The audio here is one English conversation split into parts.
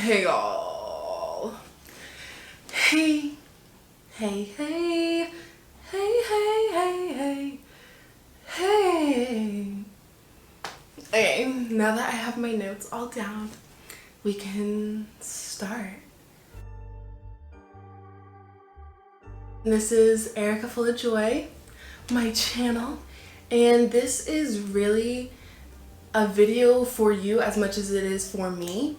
Hey y'all. Hey. Hey, hey. Hey, hey, hey, hey. Hey. Okay, now that I have my notes all down, we can start. This is ericafullajoy, my channel, and this is really a video for you as much as it is for me,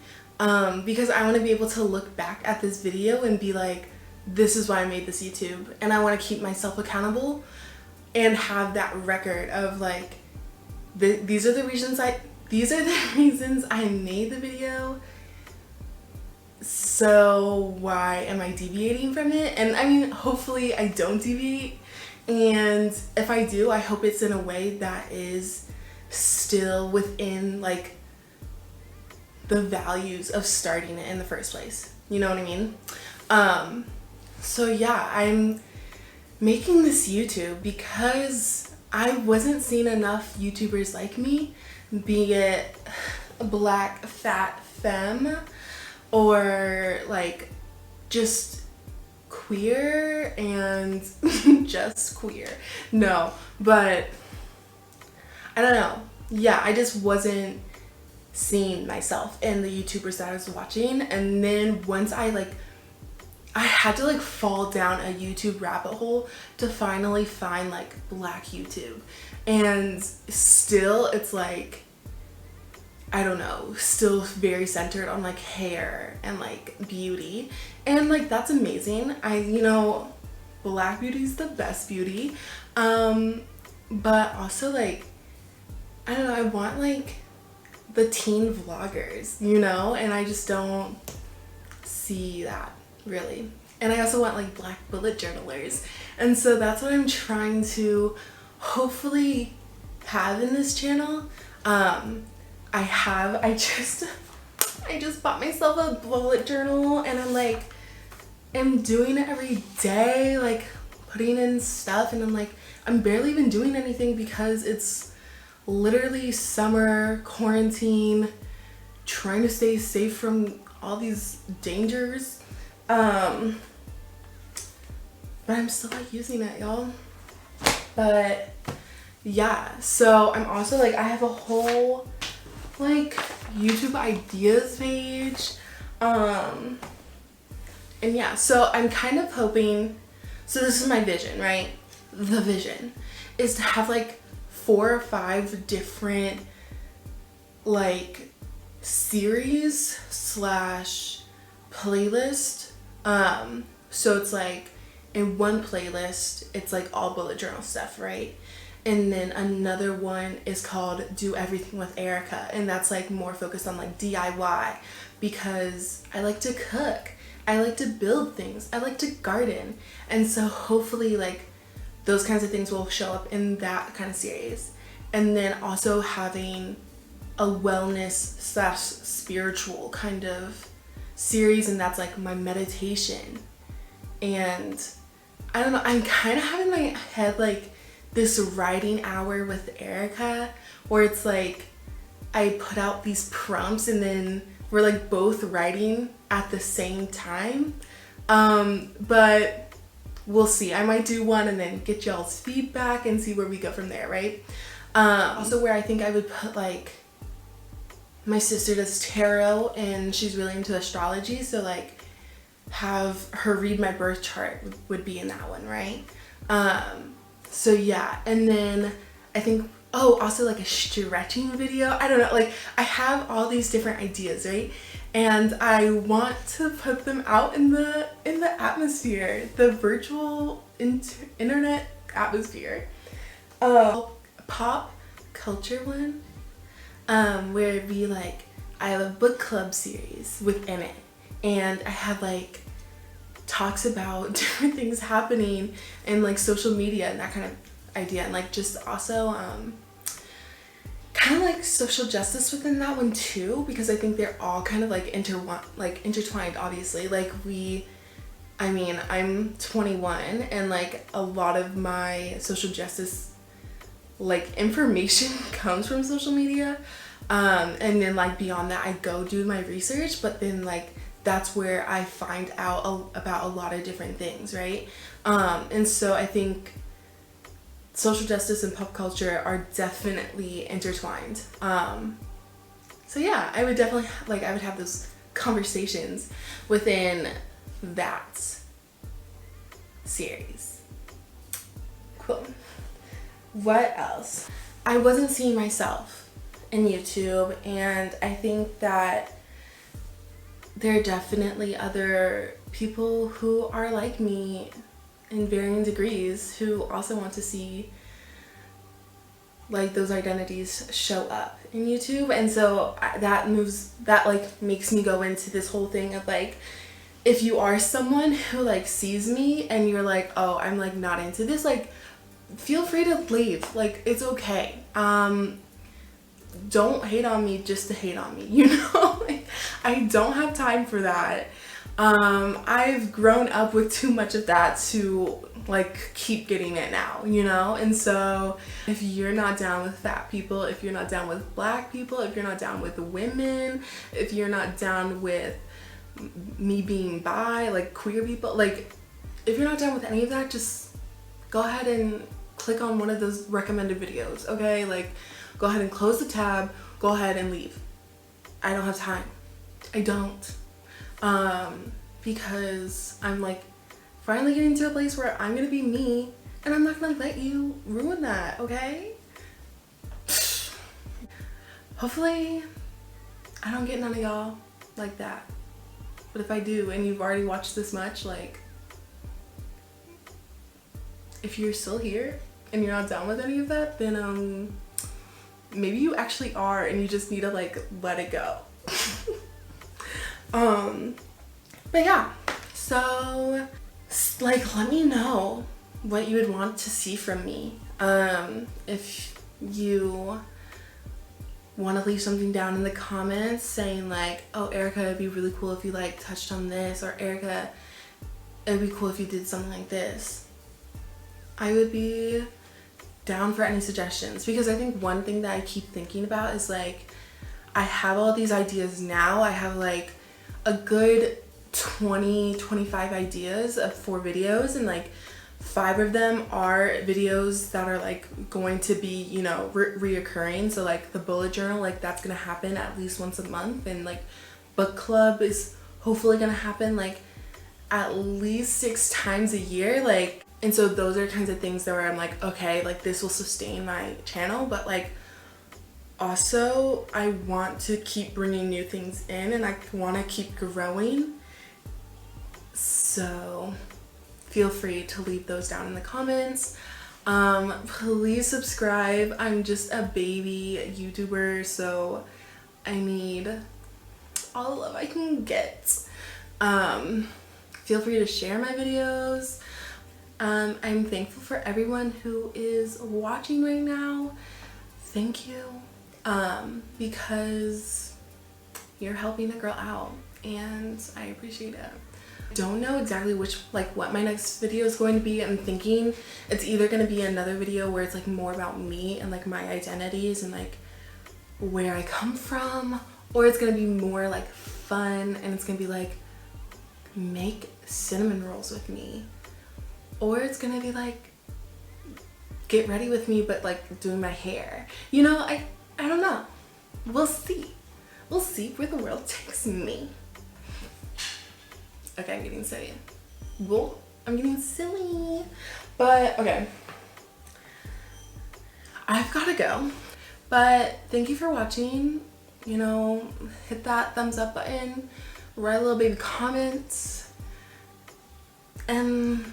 because I want to be able to look back at this video and be like, this is why I made this YouTube, and I want to keep myself accountable and have that record of like, these are the reasons I made the video. So why am I deviating from it? And I mean, hopefully I don't deviate, and if I do, I hope it's in a way that is still within like the values of starting it in the first place. You know what I mean? So yeah, I'm making this YouTube because I wasn't seeing enough YouTubers like me, be it a black fat femme or like just queer and just queer. No, but I don't know. Yeah, I just wasn't seeing myself in the YouTubers that I was watching. And then once I had to like fall down a YouTube rabbit hole to finally find like black YouTube. And still it's like, I don't know, still very centered on like hair and like beauty. And like, that's amazing. Black beauty is the best beauty. But also like, I don't know, I want like the teen vloggers, and I just don't see that really. And I also want like black bullet journalers. And so that's what I'm trying to hopefully have in this channel. I just bought myself a bullet journal, and I'm doing it every day, like putting in stuff, and I'm barely even doing anything because it's literally summer, quarantine, trying to stay safe from all these dangers. But I'm still like using it, y'all. But yeah, so I'm also like, I have a whole like YouTube ideas page. And yeah, so I'm kind of hoping, so this is my vision, right? The vision is to have like 4 or 5 different like series / playlist. So it's like in one playlist it's like all bullet journal stuff, right? And then another one is called Do Everything with Erica, and that's like more focused on like DIY, because I like to cook, I like to build things, I like to garden, and so hopefully like those kinds of things will show up in that kind of series. And then also having a wellness / spiritual kind of series, and that's like my meditation. And I don't know, I'm kind of having in my head like this writing hour with Erica, where it's like I put out these prompts and then we're like both writing at the same time. But we'll see. I might do one and then get y'all's feedback and see where we go from there, right? Also where I think I would put like, my sister does tarot and she's really into astrology, so like have her read my birth chart would be in that one, right? So yeah, and then I think, also like a stretching video. I don't know, like I have all these different ideas, right? And I want to put them out in the atmosphere, the virtual internet atmosphere. Pop culture one, where it'd be like, I have a book club series within it, and I have like talks about different things happening in like social media and that kind of idea, and like just also kind of like social justice within that one too, because I think they're all kind of like intertwined, obviously. Like I'm 21, and like a lot of my social justice like information comes from social media, And then like beyond that, I go do my research, but then like that's where I find out about a lot of different things, right? And so I think social justice and pop culture are definitely intertwined. So yeah, I would definitely I would have those conversations within that series. Cool. What else? I wasn't seeing myself in YouTube, and I think that there are definitely other people who are like me in varying degrees who also want to see like those identities show up in YouTube. And so that makes me go into this whole thing of like, if you are someone who like sees me and you're like, oh, I'm like not into this, like feel free to leave. Like it's okay. Don't hate on me just to hate on me, you know? Like, I don't have time for that. I've grown up with too much of that to like keep getting it now, you know? And so if you're not down with fat people, if you're not down with black people, if you're not down with women, if you're not down with me being bi, like queer people, like if you're not down with any of that, just go ahead and click on one of those recommended videos, okay? Like go ahead and close the tab, go ahead and leave. I don't have time. I don't. Because I'm like finally getting to a place where I'm gonna be me, and I'm not gonna let you ruin that, okay? Hopefully I don't get none of y'all like that. But if I do, and you've already watched this much, like if you're still here and you're not down with any of that, then maybe you actually are, and you just need to like let it go. But yeah, so like let me know what you would want to see from me. If you want to leave something down in the comments saying like, oh Erica, it'd be really cool if you like touched on this, or Erica, it'd be cool if you did something like this, I would be down for any suggestions. Because I think one thing that I keep thinking about is like, I have all these ideas now. I have like a good 20-25 ideas for videos, and like 5 of them are videos that are like going to be, you know, reoccurring. So like the bullet journal, like that's gonna happen at least once a month, and like book club is hopefully gonna happen like at least 6 times a year. Like, and so those are kinds of things that where I'm like, okay, like this will sustain my channel, but like also I want to keep bringing new things in, and I want to keep growing. So feel free to leave those down in the comments. Please subscribe. I'm just a baby YouTuber, so I need all the love I can get. Feel free to share my videos. I'm thankful for everyone who is watching right now. Thank you, because you're helping a girl out, and I appreciate it. Don't know exactly what my next video is going to be. I'm thinking it's either going to be another video where it's like more about me and like my identities and like where I come from, or it's going to be more like fun, and it's going to be like make cinnamon rolls with me, or it's going to be like get ready with me but like doing my hair, you know. I don't know. We'll see where the world takes me. Okay, I'm getting silly. Whoa, I'm getting silly. But okay, I've gotta go. But thank you for watching. You know, hit that thumbs up button, write a little baby comment, and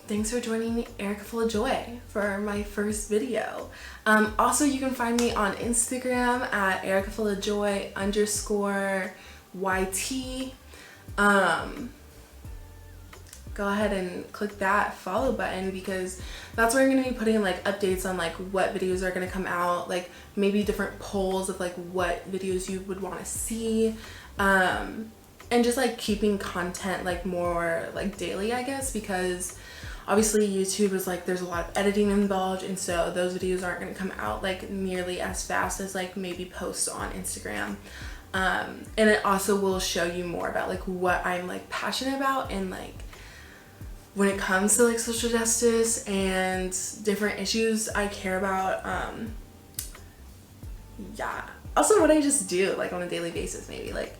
thanks for joining Erica Full of Joy for my first video. Also, you can find me on Instagram at ericafullajoy_YT. Go ahead and click that follow button, because that's where I'm going to be putting like updates on like what videos are going to come out, like maybe different polls of like what videos you would want to see, and just like keeping content like more like daily, I guess, because obviously YouTube is like there's a lot of editing involved, and so those videos aren't going to come out like nearly as fast as like maybe posts on Instagram. And it also will show you more about like what I'm like passionate about, and like when it comes to like social justice and different issues I care about. Yeah, also what I just do like on a daily basis. Maybe like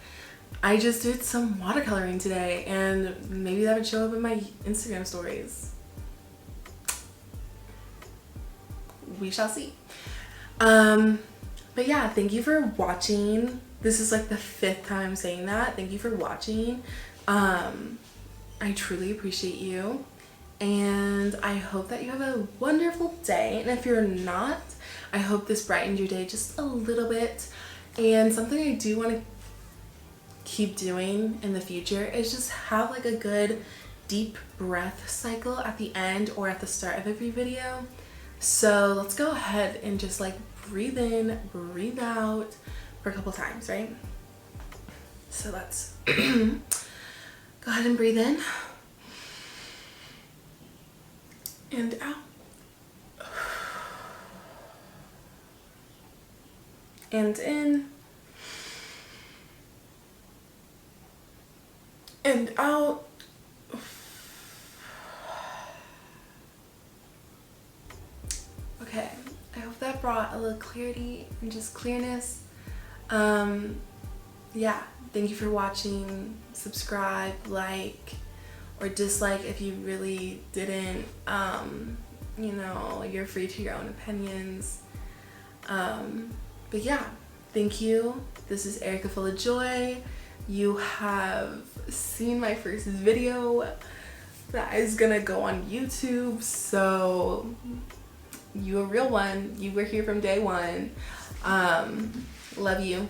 I just did some watercoloring today, and maybe that would show up in my Instagram stories. We shall see. But yeah, thank you for watching. This is like the 5th time saying that. Thank you for watching. I truly appreciate you, and I hope that you have a wonderful day. And if you're not, I hope this brightened your day just a little bit. And something I do want to keep doing in the future is just have like a good deep breath cycle at the end or at the start of every video. So let's go ahead and just like breathe in, breathe out for a couple times, right? So let's go ahead and breathe in and out. And in and out. Okay, I hope that brought a little clarity and just clearness. Yeah, thank you for watching. Subscribe, like, or dislike if you really didn't. You know, you're free to your own opinions. But yeah, thank you. This is Erica Full of Joy. You have seen my first video that is gonna go on YouTube, so you a real one. You were here from day one. Love you.